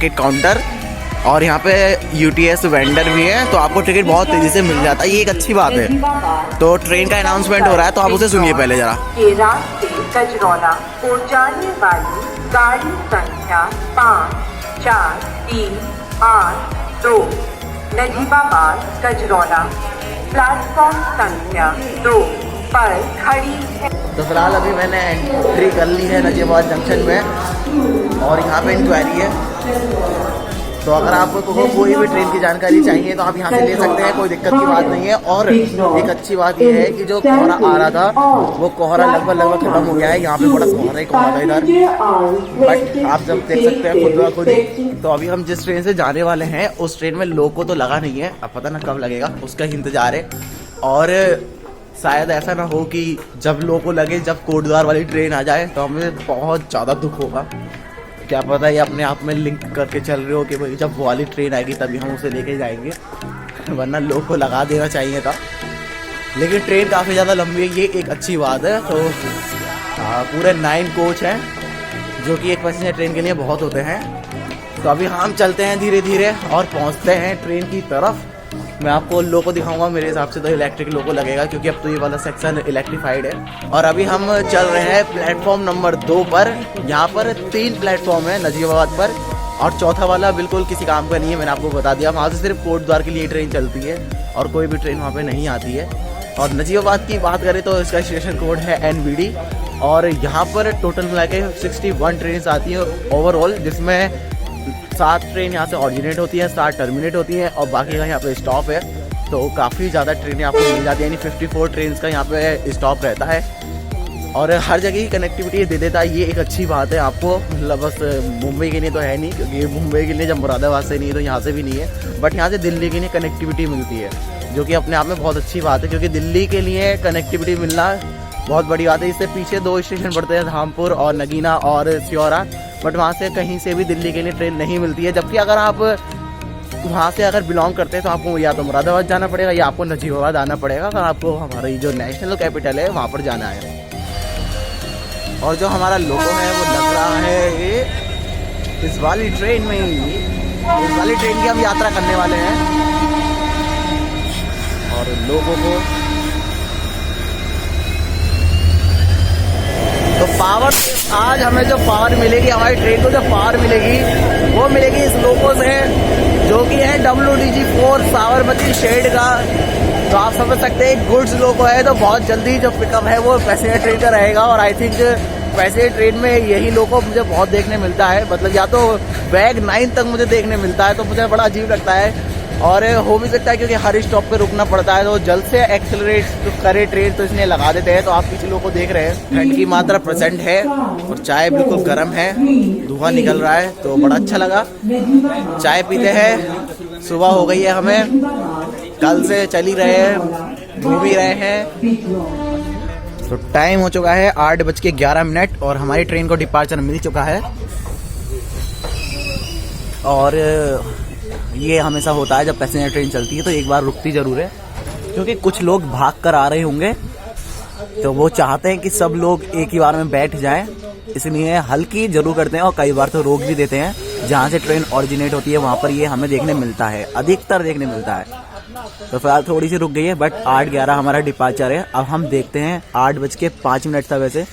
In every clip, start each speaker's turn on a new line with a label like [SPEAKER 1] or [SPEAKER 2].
[SPEAKER 1] Ticket counter और यहाँ पे UTS वेंडर भी है, तो आपको टिकट बहुत तेज़ी से मिल जाता है, ये एक अच्छी बात है। तो ट्रेन का अनाउंसमेंट हो रहा है, तो आप उसे सुनिए पहले ज़रा।
[SPEAKER 2] केरान से कजरौला को जाने वाली गाड़ी संख्या 5, 4, 3, 8, 2 नजीबाबाद कजरौला प्लेटफॉर्म संख्या 2 पर खड़ी है।
[SPEAKER 1] तो फिलहाल अभी मैंने एंट्री कर ली है नजीबाबाद जंक्शन में और यहाँ पे इंक्वायरी है। तो अगर आपको कोई भी ट्रेन की जानकारी चाहिए तो आप यहाँ से ले सकते हैं, कोई दिक्कत की बात नहीं है। और एक अच्छी बात यह है कि जो कोहरा आ रहा था वो कोहरा लगभग खत्म हो गया है। यहाँ पे बड़ा कोहरा ही कोहरा था इधर, बट आप जब देख सकते हैं खुद ब खुद ही। तो अभी हम जिस ट्रेन से जाने वाले हैं उस ट्रेन में लोगों तो लगा नहीं है, अब पता ना कब लगेगा, उसका ही इंतजार है। और शायद ऐसा ना हो कि जब लोगों को लगे जब कोटद्वार वाली ट्रेन आ जाए तो हमें बहुत ज़्यादा दुख होगा। क्या पता ये अपने आप में लिंक करके चल रहे हो कि भाई जब वो वाली ट्रेन आएगी तभी हम उसे लेके जाएंगे, वरना लोगों को लगा देना चाहिए था। लेकिन ट्रेन काफ़ी ज़्यादा लंबी है, ये एक अच्छी बात है। तो पूरे 9 कोच हैं जो कि एक पैसेंजर ट्रेन के लिए बहुत होते हैं। तो अभी हम चलते हैं धीरे धीरे और पहुंचते हैं ट्रेन की तरफ। मैं आपको लोगो दिखाऊंगा, मेरे हिसाब से तो इलेक्ट्रिक लोगो लगेगा क्योंकि अब तो ये वाला सेक्शन इलेक्ट्रीफाइड है। और अभी हम चल रहे हैं प्लेटफॉर्म नंबर 2 पर। यहाँ पर 3 प्लेटफॉर्म है नजीबाबाद पर और चौथा वाला बिल्कुल किसी काम का नहीं है, मैंने आपको बता दिया। वहाँ से सिर्फ कोटद्वार के लिए ट्रेन चलती है और कोई भी ट्रेन वहाँ पर नहीं आती है। और नजीबाबाद की बात करें तो इसका स्टेशन कोड है NVD और यहाँ पर टोटल मिला के 61 ट्रेन आती है ओवरऑल, जिसमें 7 ट्रेन यहाँ से ऑरिजिनेट होती हैं, 7 टर्मिनेट होती हैं और बाकी का यहाँ पे स्टॉप है। तो काफ़ी ज़्यादा ट्रेनें आपको मिल जाती है, यानी 54 ट्रेन का यहाँ पे स्टॉप रहता है और हर जगह की कनेक्टिविटी दे देता है। ये एक अच्छी बात है आपको, मतलब बस मुंबई के लिए तो है नहीं, क्योंकि मुंबई के लिए जब मुरादाबाद से नहीं तो यहाँ से भी नहीं है, बट यहाँ से दिल्ली के लिए कनेक्टिविटी मिलती है, जो कि अपने आप में बहुत अच्छी बात है। क्योंकि दिल्ली के लिए कनेक्टिविटी मिलना बहुत बड़ी बात है। इससे पीछे 2 स्टेशन पड़ते हैं, धामपुर और नगीना और सियोरा, बट वहाँ से कहीं से भी दिल्ली के लिए ट्रेन नहीं मिलती है। जबकि अगर आप वहाँ से अगर बिलोंग करते हैं तो आपको या तो मुरादाबाद जाना पड़ेगा या आपको नजीबाबाद आना पड़ेगा, अगर आपको हमारी जो नेशनल कैपिटल है वहाँ पर जाना है। और जो हमारा लोगो है वो लग रहा है ये इस वाली ट्रेन में ही, इस वाली ट्रेन की हम यात्रा करने वाले हैं। और लोगों को तो पावर, आज हमें जो पावर मिलेगी, हमारी ट्रेन को जो पावर मिलेगी वो मिलेगी इस लोगो से, जो कि है WDG4 साबरमती शेड का। तो आप समझ सकते हैं गुड्स लोगो है, तो बहुत जल्दी जो पिकअप है वो पैसेंजर ट्रेन का रहेगा। और आई थिंक पैसेंजर ट्रेन में यही लोगो मुझे बहुत देखने मिलता है, मतलब या तो बैग 9 तक मुझे देखने मिलता है, तो मुझे बड़ा अजीब लगता है। और हो भी सकता है क्योंकि हर स्टॉप पे रुकना पड़ता है, तो जल्द से एक्सेलरेट करे ट्रेन, तो इसलिए लगा देते हैं। तो आप पीछे लोगों को देख रहे हैं, ठंड की मात्रा प्रेजेंट है और चाय बिल्कुल गर्म है, धुआं निकल रहा है, तो बड़ा अच्छा लगा। चाय पीते हैं, सुबह हो गई है, हमें कल से चल ही रहे हैं, घूम ही रहे हैं। तो टाइम हो चुका है 8:11 और हमारी ट्रेन को डिपार्चर मिल चुका है। और ये हमेशा होता है जब पैसेंजर ट्रेन चलती है तो एक बार रुकती ज़रूर है, क्योंकि कुछ लोग भाग कर आ रहे होंगे तो वो चाहते हैं कि सब लोग एक ही बार में बैठ जाएं, इसलिए हल्की जरूर करते हैं और कई बार तो रोक भी देते हैं। जहाँ से ट्रेन ऑरिजिनेट होती है वहाँ पर ये हमें देखने मिलता है, अधिकतर देखने मिलता है। तो फिलहाल थोड़ी सी रुक गई है, बट 8:11 हमारा डिपार्चर है। अब हम देखते हैं, 8:05 था, वैसे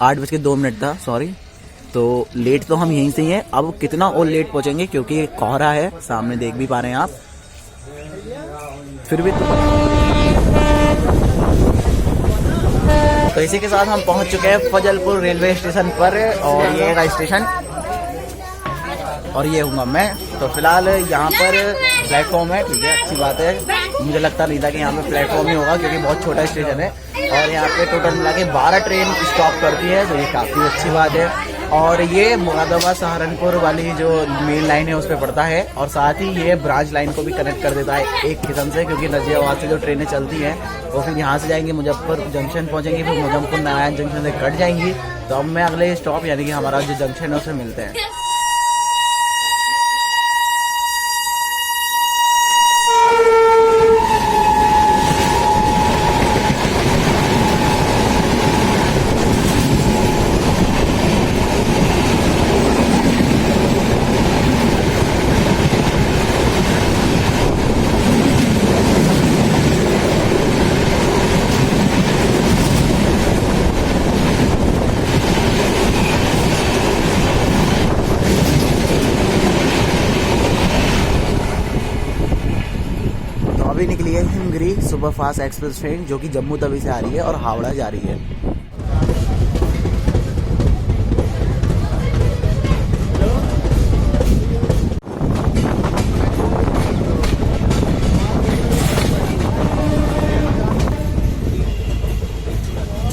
[SPEAKER 1] 8:02 था, सॉरी। तो लेट तो हम यहीं से ही हैं, अब कितना और लेट पहुंचेंगे क्योंकि कोहरा है, सामने देख भी पा रहे हैं आप, फिर भी तो इसी के साथ हम पहुंच चुके हैं फजलपुर रेलवे स्टेशन पर। और ये है स्टेशन और ये हूँ मैं। तो फिलहाल यहाँ पर प्लेटफॉर्म है, ठीक है, अच्छी बात है। मुझे लगता नहीं था कि यहाँ पे प्लेटफॉर्म ही होगा क्योंकि बहुत छोटा स्टेशन है। और यहाँ पे टोटल मिला के 12 ट्रेन स्टॉप करती है, तो ये काफ़ी अच्छी बात है। और ये मुरादाबाद सहारनपुर वाली जो मेन लाइन है उस पर पड़ता है, और साथ ही ये ब्रांच लाइन को भी कनेक्ट कर देता है एक किस्म से, क्योंकि नजीबाबाद से जो ट्रेनें चलती हैं वो फिर यहाँ से जाएंगी, मुजफ्फर जंक्शन पहुँचेंगी, फिर मुजफ्फर नारायण जंक्शन से कट जाएंगी। तो अब मैं अगले स्टॉप यानी कि हमारा जो जंक्शन है उसमें मिलते हैं। लिए हिमगिरी सुपरफास्ट एक्सप्रेस ट्रेन जो कि जम्मू तवी से आ रही है और हावड़ा जा रही है।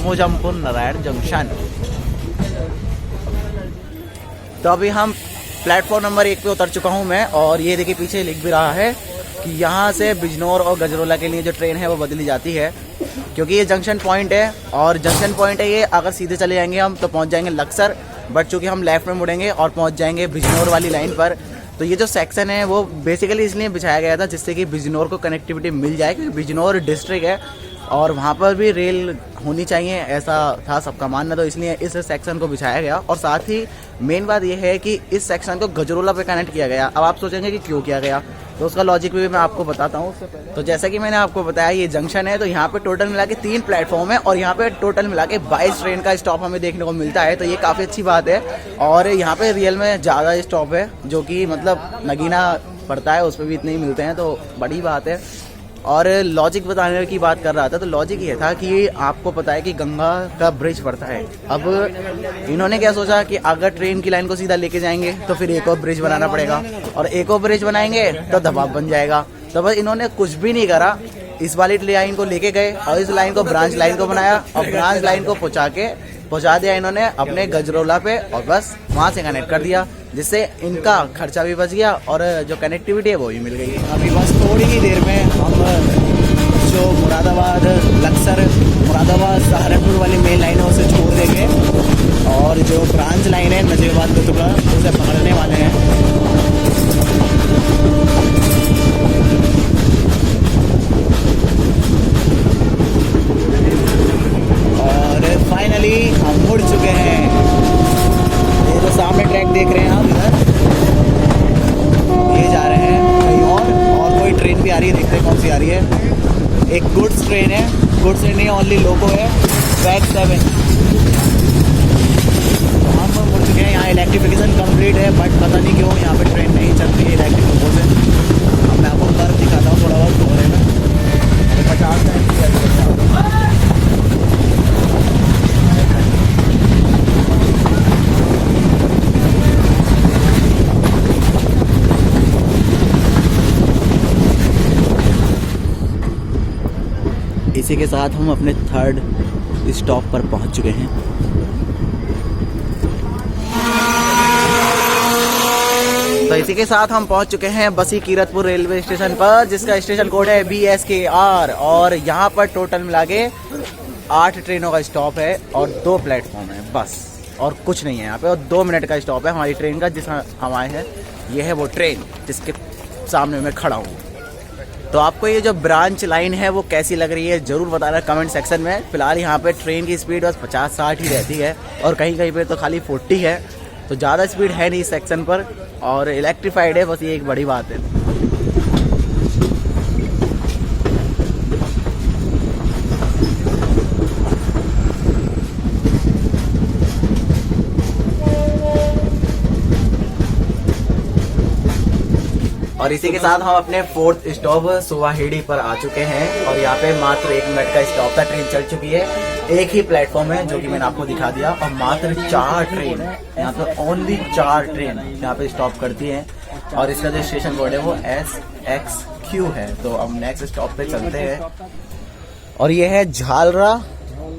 [SPEAKER 1] मोजमपुर नारायण जंक्शन। तो अभी हम प्लेटफॉर्म नंबर 1 पे उतर चुका हूँ मैं, और ये देखिए पीछे लिख भी रहा है कि यहाँ से बिजनौर और गजरोला के लिए जो ट्रेन है वो बदली जाती है, क्योंकि ये जंक्शन पॉइंट है। और जंक्शन पॉइंट है ये, अगर सीधे चले जाएंगे हम तो पहुँच जाएंगे लक्सर, बट चूँकि हम लेफ्ट में मुड़ेंगे और पहुँच जाएंगे बिजनौर वाली लाइन पर। तो ये जो सेक्शन है वो बेसिकली इसलिए बिछाया गया था जिससे कि बिजनौर को कनेक्टिविटी मिल जाए, क्योंकि बिजनौर डिस्ट्रिक्ट है और वहाँ पर भी रेल होनी चाहिए, ऐसा था सबका मानना। तो इसलिए इस सेक्शन को बिछाया गया। और साथ ही मेन बात यह है कि इस सेक्शन को गजरोला पे कनेक्ट किया गया। अब आप सोचेंगे कि क्यों किया गया, तो उसका लॉजिक भी मैं आपको बताता हूँ। तो जैसा कि मैंने आपको बताया ये जंक्शन है, तो यहाँ पे टोटल मिला के 3 प्लेटफॉर्म है और यहाँ पे टोटल मिला के 22 ट्रेन का स्टॉप हमें देखने को मिलता है। तो ये काफ़ी अच्छी बात है। और यहाँ पे रियल में ज़्यादा स्टॉप है, जो कि मतलब नगीना पड़ता है, उस पर भी इतने ही मिलते हैं, तो बड़ी बात है। और लॉजिक बताने की बात कर रहा था, तो लॉजिक ये था कि आपको पता है कि गंगा का ब्रिज पड़ता है। अब इन्होंने क्या सोचा कि अगर ट्रेन की लाइन को सीधा लेके जाएंगे तो फिर एक और ब्रिज बनाना पड़ेगा, और एक और ब्रिज बनाएंगे तो दबाव बन जाएगा। तो बस इन्होंने कुछ भी नहीं करा, इस वाली लाइन को लेके गए और इस लाइन को ब्रांच लाइन को बनाया और ब्रांच लाइन को पहुंचा दिया इन्होंने अपने गजरोला पे, और बस वहाँ से कनेक्ट कर दिया, जिससे इनका खर्चा भी बच गया और जो कनेक्टिविटी है वो भी मिल गई। अभी बस थोड़ी ही देर में हम जो मुरादाबाद लक्सर मुरादाबाद सहारनपुर वाली मेन लाइन है उसे छोड़ देंगे और जो ब्रांच लाइन है नजीबाबाद कुतुबा उसे पकड़ने वाले हैं। फाइनली हम मुड़ चुके हैं। ये जो सामने ट्रैक देख रहे हैं आप इधर, ये जा रहे हैं कहीं और कोई ट्रेन भी आ रही है, देखते हैं कौन सी आ रही है। एक गुड्स ट्रेन है, गुड्स ट्रेन नहीं ओनली लोको है, बैक 7। हम मुड़ चुके हैं। यहाँ इलेक्ट्रिफिकेशन कंप्लीट है, बट पता नहीं क्यों यहाँ पे ट्रेन नहीं चल रही है इलेक्ट्रिक लोको से। अब मैं आपको बर्फ दिखाता हूँ थोड़ा बहुत हो रहे में 50 इसी के साथ हम अपने 3rd स्टॉप पर पहुंच चुके हैं। तो इसी के साथ हम पहुंच चुके हैं बसी कीरतपुर रेलवे स्टेशन पर, जिसका स्टेशन कोड है BSKR। और यहाँ पर टोटल मिला के 8 ट्रेनों का स्टॉप है और 2 प्लेटफॉर्म है बस, और कुछ नहीं है यहाँ पे। और 2 मिनट का स्टॉप है हमारी ट्रेन का, जिसमें हम आए हैं। ये है वो ट्रेन जिसके सामने मैं खड़ा हूँ। तो आपको ये जो ब्रांच लाइन है वो कैसी लग रही है ज़रूर बताना कमेंट सेक्शन में। फिलहाल यहाँ पे ट्रेन की स्पीड बस 50-60 ही रहती है और कहीं कहीं पे तो खाली 40 है, तो ज़्यादा स्पीड है नहीं इस सेक्शन पर, और इलेक्ट्रीफाइड है, बस ये एक बड़ी बात है। और इसी के साथ हम अपने 4th स्टॉप सुवाहेड़ी पर आ चुके हैं, और यहाँ पे मात्र 1 मिनट का स्टॉप था। ट्रेन चल चुकी है, एक ही प्लेटफॉर्म है जो कि मैंने आपको दिखा दिया, और मात्र 4 ट्रेन यहाँ पे, ओनली 4 ट्रेन यहाँ पे स्टॉप करती हैं। और इसका जो स्टेशन कोड है वो SXQ है। तो अब नेक्स्ट स्टॉप पे चलते हैं, और ये है झालरा।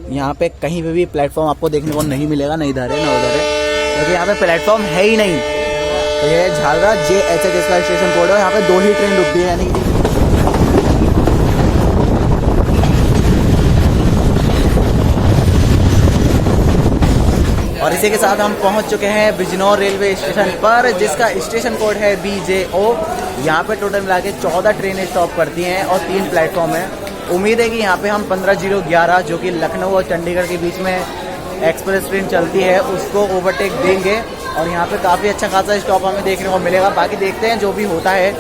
[SPEAKER 1] यहाँ पे कहीं पे भी प्लेटफॉर्म आपको देखने को नहीं मिलेगा, ना इधर है ना उधर है, क्योंकि यहाँ पे प्लेटफॉर्म है ही नहीं। तो ये झालरा JHH इसका स्टेशन कोड है। यहाँ पे 2 ही ट्रेन रुकती है, यानी और इसी के साथ हम पहुंच चुके हैं बिजनौर रेलवे स्टेशन पर, जिसका स्टेशन कोड है BJO। यहाँ पे टोटल मिला के 14 ट्रेनें स्टॉप करती हैं और 3 प्लेटफॉर्म है। उम्मीद है कि यहाँ पे हम 15:11 जो कि लखनऊ और चंडीगढ़ के बीच में एक्सप्रेस ट्रेन चलती है उसको ओवरटेक देंगे, और यहाँ पे काफ़ी अच्छा खासा स्टॉप हमें देखने को मिलेगा। बाकी देखते हैं जो भी होता है।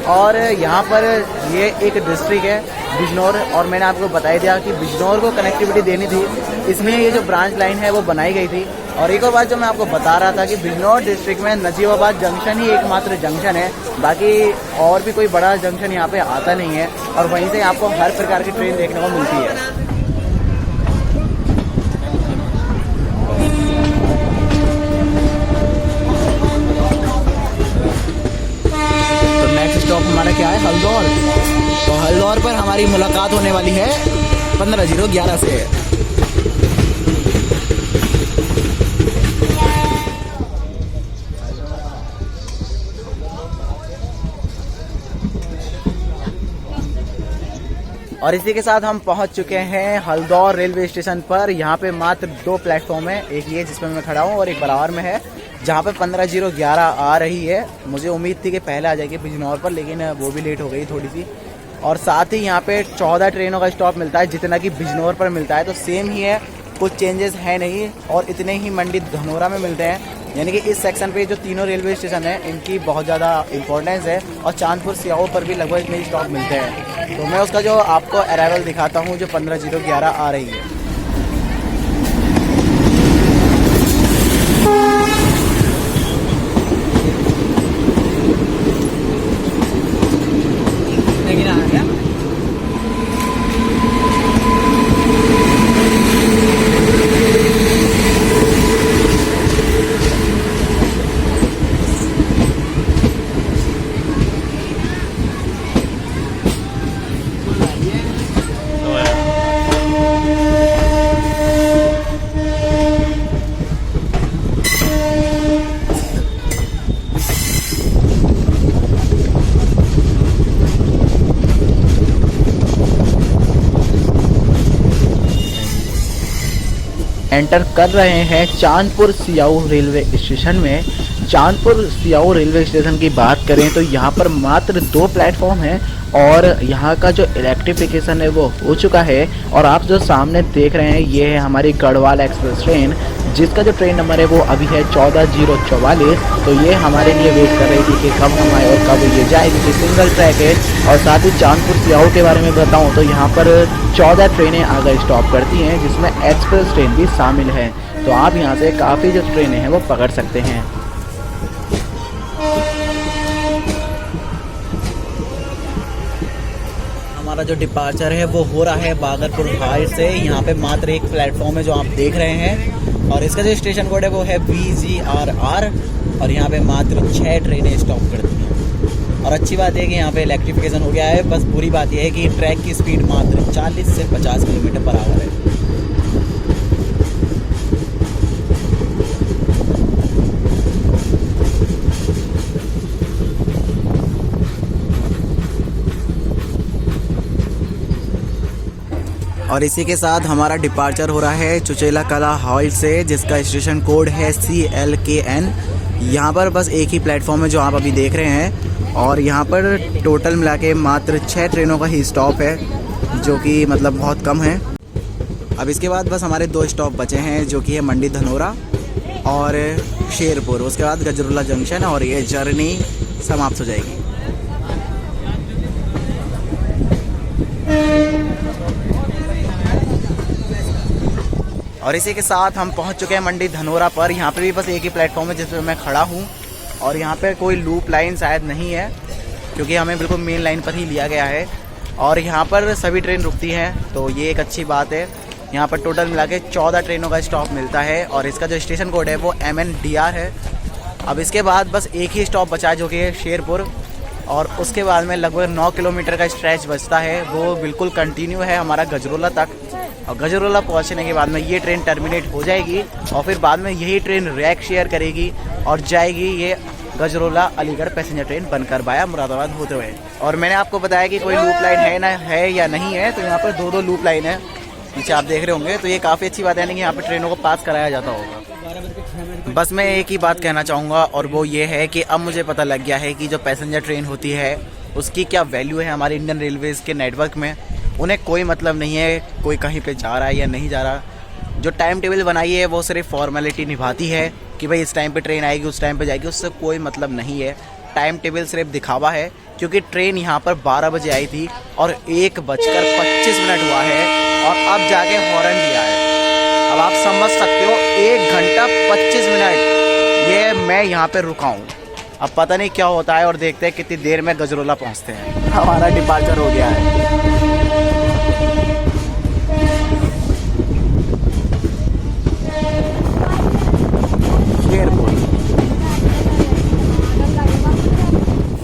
[SPEAKER 1] और यहाँ पर ये एक डिस्ट्रिक्ट है बिजनौर, और मैंने आपको बता दिया कि बिजनौर को कनेक्टिविटी देनी थी, इसलिए ये जो ब्रांच लाइन है वो बनाई गई थी। और एक और बात जो मैं आपको बता रहा था कि बिजनौर डिस्ट्रिक्ट में नजीबाबाद जंक्शन ही एकमात्र जंक्शन है, बाकी और भी कोई बड़ा जंक्शन यहाँ पे आता नहीं है और वहीं से आपको हर प्रकार की ट्रेन देखने को मिलती है। तो नेक्स्ट स्टॉप हमारा क्या है, हल्द्वार। तो हल्द्वार पर हमारी मुलाकात होने वाली है 15:11 से। और इसी के साथ हम पहुंच चुके हैं हल्द्वार रेलवे स्टेशन पर। यहाँ पे मात्र 2 प्लेटफॉर्म है, एक ये जिसमें मैं खड़ा हूँ और एक बराबर में है जहाँ पे 15:11 आ रही है। मुझे उम्मीद थी कि पहले आ जाएगी बिजनौर पर, लेकिन वो भी लेट हो गई थोड़ी सी। और साथ ही यहाँ पे 14 ट्रेनों का स्टॉप मिलता है जितना कि बिजनौर पर मिलता है, तो सेम ही है, कुछ चेंजेस है नहीं। और इतने ही मंडी धनोरा में मिलते हैं, यानी कि इस सेक्शन पे जो तीनों रेलवे स्टेशन है इनकी बहुत ज़्यादा इंपॉर्टेंस है। और चांदपुर सियाओं पर भी लगभग इतने ही स्टॉप मिलते हैं। तो मैं उसका जो आपको अराइवल दिखाता हूँ जो 15:11 आ रही है। एंटर कर रहे हैं चांदपुर सियाऊ रेलवे स्टेशन में। चांदपुर सियाऊ रेलवे स्टेशन की बात करें तो यहाँ पर मात्र 2 प्लेटफॉर्म हैं और यहाँ का जो इलेक्ट्रिफिकेशन है वो हो चुका है। और आप जो सामने देख रहे हैं ये है हमारी गढ़वाल एक्सप्रेस ट्रेन, जिसका जो ट्रेन नंबर है वो अभी है 14:44। तो ये हमारे लिए वेट कर रही थी कि कब हम आए और कब ये जाएगी, कि सिंगल ट्रैक है। और साथ ही चांदपुर सियाऊ के बारे में बताऊँ तो यहाँ पर 14 ट्रेनें आकर स्टॉप करती हैं, जिसमें एक्सप्रेस ट्रेन भी शामिल है। तो आप यहाँ से काफ़ी जो ट्रेनें हैं वो पकड़ सकते हैं। हमारा जो डिपार्चर है वो हो रहा है बागरपुर हाइट से। यहाँ पे मात्र एक प्लेटफॉर्म है जो आप देख रहे हैं और इसका जो स्टेशन कोड है वो है VGRR। और यहाँ पे मात्र 6 ट्रेनें स्टॉप करती हैं। और अच्छी बात है कि यहाँ पे इलेक्ट्रिफिकेशन हो गया है। बस बुरी बात यह है कि ट्रैक की स्पीड मात्र 40 से 50 किलोमीटर पर आवर है। और इसी के साथ हमारा डिपार्चर हो रहा है चुचेला कला हॉल्ट से, जिसका स्टेशन कोड है CLKN। यहाँ पर बस एक ही प्लेटफॉर्म है जो आप अभी देख रहे हैं और यहाँ पर टोटल मिला के मात्र 6 ट्रेनों का ही स्टॉप है, जो कि मतलब बहुत कम है। अब इसके बाद बस हमारे 2 स्टॉप बचे हैं, जो कि है मंडी धनोरा और शेरपुर। उसके बाद गजरुल्ला जंक्शन और ये जर्नी समाप्त हो जाएगी। और इसी के साथ हम पहुंच चुके हैं मंडी धनोरा पर। यहाँ पे भी बस एक ही प्लेटफॉर्म है जिसमें मैं खड़ा हूँ और यहाँ पे कोई लूप लाइन शायद नहीं है, क्योंकि हमें बिल्कुल मेन लाइन पर ही लिया गया है। और यहाँ पर सभी ट्रेन रुकती हैं, तो ये एक अच्छी बात है। यहाँ पर टोटल मिला के 14 ट्रेनों का स्टॉप मिलता है और इसका जो स्टेशन कोड है वो MNDR है। अब इसके बाद बस एक ही स्टॉप बचा है जो कि है शेरपुर, और उसके बाद में लगभग 9 किलोमीटर का स्ट्रेच बचता है, वो बिल्कुल कंटिन्यू है हमारा गजरोला तक। और गजरोला पहुंचने के बाद में ये ट्रेन टर्मिनेट हो जाएगी और फिर बाद में यही ट्रेन रैक शेयर करेगी और जाएगी ये गजरोला अलीगढ़ पैसेंजर ट्रेन बनकर बाया मुरादाबाद होते हुए। और मैंने आपको बताया कि कोई लूप लाइन है ना है या नहीं है, तो यहाँ पर 2 लूप लाइन है नीचे आप देख रहे होंगे। तो ये काफ़ी अच्छी बात है, यानी कि यहाँ पर ट्रेनों को पास कराया जाता होगा। बस मैं एक ही बात कहना चाहूँगा और वो ये है कि अब मुझे पता लग गया है कि जो पैसेंजर ट्रेन होती है उसकी क्या वैल्यू है हमारे इंडियन रेलवेज़ के नेटवर्क में। उन्हें कोई मतलब नहीं है कोई कहीं पे जा रहा है या नहीं जा रहा। जो टाइम टेबल बनाई है वो सिर्फ फॉर्मेलिटी निभाती है कि भाई इस टाइम पे ट्रेन आएगी उस टाइम पे जाएगी, उससे कोई मतलब नहीं है। टाइम टेबल सिर्फ दिखावा है, क्योंकि ट्रेन यहाँ पर 12 बजे आई थी और 1:25 हुआ है और अब जाके हॉर्न दिया है। अब आप समझ सकते हो 1 घंटा 25 मिनट ये मैं यहाँ पे रुका हूँ। अब पता नहीं क्या होता है और देखते हैं कितनी देर में गजरोला पहुँचते हैं। हमारा डिपार्चर हो गया है।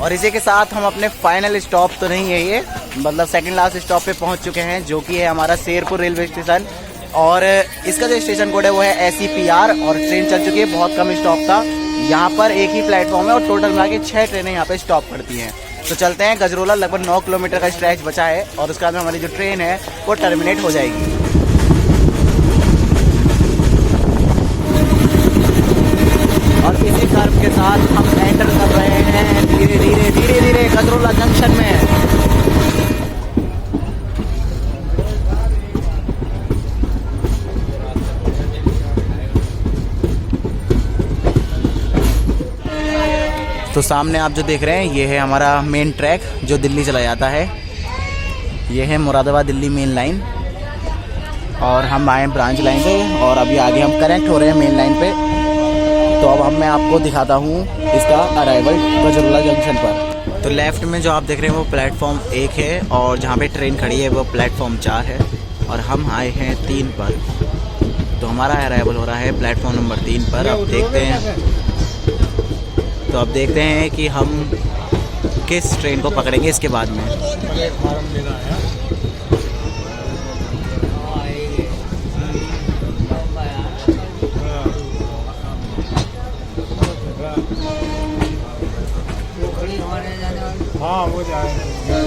[SPEAKER 1] और इसी के साथ हम अपने फाइनल स्टॉप तो नहीं है ये, मतलब सेकंड लास्ट स्टॉप पे पहुंच चुके हैं, जो कि है हमारा शेरपुर रेलवे स्टेशन। और इसका जो स्टेशन कोड है वो है SEPR। और ट्रेन चल चुकी है, बहुत कम स्टॉप था। यहाँ पर एक ही प्लेटफॉर्म है और टोटल मिला के 6 ट्रेनें यहाँ पे स्टॉप करती हैं। तो चलते हैं गजरोला, लगभग 9 किलोमीटर का स्ट्रेच बचा है और उसके बाद में हमारी जो ट्रेन है वो टर्मिनेट हो जाएगी। और इसी कर्व के साथ हम एंटर कर रहे हैं धीरे धीरे धीरे धीरे गजरोला जंक्शन में। तो सामने आप जो देख रहे हैं ये है हमारा मेन ट्रैक जो दिल्ली चला जाता है। ये है मुरादाबाद दिल्ली मेन लाइन और हम आए ब्रांच लाइन से और अभी आगे हम कनेक्ट हो रहे हैं मेन लाइन पे। तो अब मैं आपको दिखाता हूँ इसका अराइवल गजरोला जंक्शन पर। तो लेफ्ट में जो आप देख रहे हैं वो प्लेटफॉर्म 1 है और जहाँ पे ट्रेन खड़ी है वो प्लेटफॉर्म 4 है और हम आए हैं 3 पर। तो हमारा अराइवल हो रहा है प्लेटफॉर्म नंबर 3 पर। अब देखते हैं, तो अब देखते हैं कि हम किस ट्रेन को पकड़ेंगे इसके बाद में।
[SPEAKER 3] हाँ वो जाएंगे।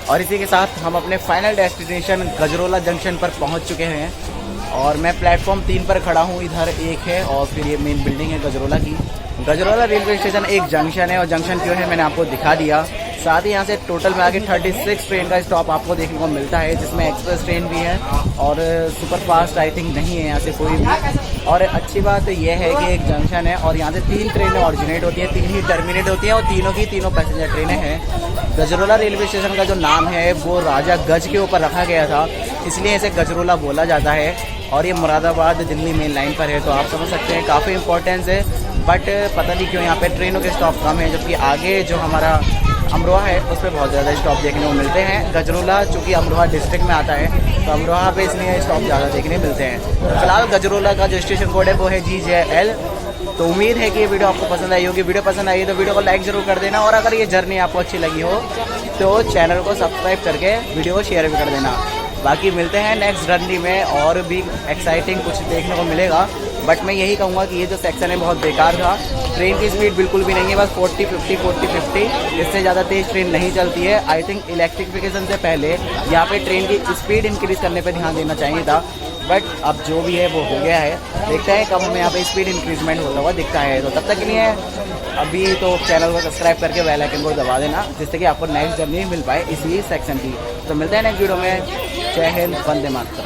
[SPEAKER 1] और इसी के साथ हम अपने फाइनल डेस्टिनेशन गजरोला जंक्शन पर पहुंच चुके हैं और मैं प्लेटफॉर्म 3 पर खड़ा हूं। इधर एक है और फिर ये मेन बिल्डिंग है गजरोला की। गजरोला रेलवे स्टेशन एक जंक्शन है और जंक्शन क्यों है मैंने आपको दिखा दिया। साथ ही यहाँ से टोटल में आगे 36 ट्रेन का स्टॉप आपको देखने को मिलता है, जिसमें एक्सप्रेस ट्रेन भी है और सुपर फास्ट आई थिंक नहीं है यहाँ से कोई भी। और अच्छी बात यह है कि एक जंक्शन है और यहाँ से 3 ट्रेनें ऑरिजिनेट होती हैं, 3 ही टर्मिनेट होती हैं और तीनों की तीनों पैसेंजर ट्रेनें हैं। गजरोला रेलवे स्टेशन का जो नाम है वो राजा गज के ऊपर रखा गया था, इसलिए इसे गजरोला बोला जाता है। और ये मुरादाबाद दिल्ली मेन लाइन पर है, तो आप समझ सकते हैं काफ़ी इंपॉर्टेंस है। बट पता नहीं क्यों यहाँ पे ट्रेनों के स्टॉप कम है, जबकि आगे जो हमारा अमरोहा है उस पर बहुत ज़्यादा स्टॉप देखने को मिलते हैं। गजरोला चूँकि अमरोहा डिस्ट्रिक्ट में आता है तो अमरोहा पे इसलिए स्टॉप ज़्यादा देखने मिलते हैं। तो फिलहाल गजरोला का जो स्टेशन कोड है वो है GJL। तो उम्मीद है कि ये वीडियो आपको पसंद आई होगी। वीडियो पसंद आई है तो वीडियो को लाइक ज़रूर कर देना और अगर ये जर्नी आपको अच्छी लगी हो तो चैनल को सब्सक्राइब करके वीडियो को शेयर भी कर देना। बाकी मिलते हैं नेक्स्ट जर्नी में और भी एक्साइटिंग कुछ देखने को मिलेगा। बट मैं यही कहूँगा कि ये जो सेक्शन है बहुत बेकार था। ट्रेन की स्पीड बिल्कुल भी नहीं है, बस 40-50, इससे ज़्यादा तेज़ ट्रेन नहीं चलती है। आई थिंक इलेक्ट्रिफिकेशन से पहले यहाँ पे ट्रेन की स्पीड इंक्रीज़ करने पे ध्यान देना चाहिए था। बट अब जो भी है वो हो गया है, देखते हैं कब हमें यहाँ पे स्पीड इंक्रीजमेंट होता हुआ दिखता है। तो तब तक के लिए अभी तो चैनल को सब्सक्राइब करके बेल आइकन को दबा देना, जिससे कि आपको नेक्स्ट जर्नी मिल पाए इसी सेक्शन की। तो मिलते हैं नेक्स्ट वीडियो में। जय हिंद, वंदे मातरम।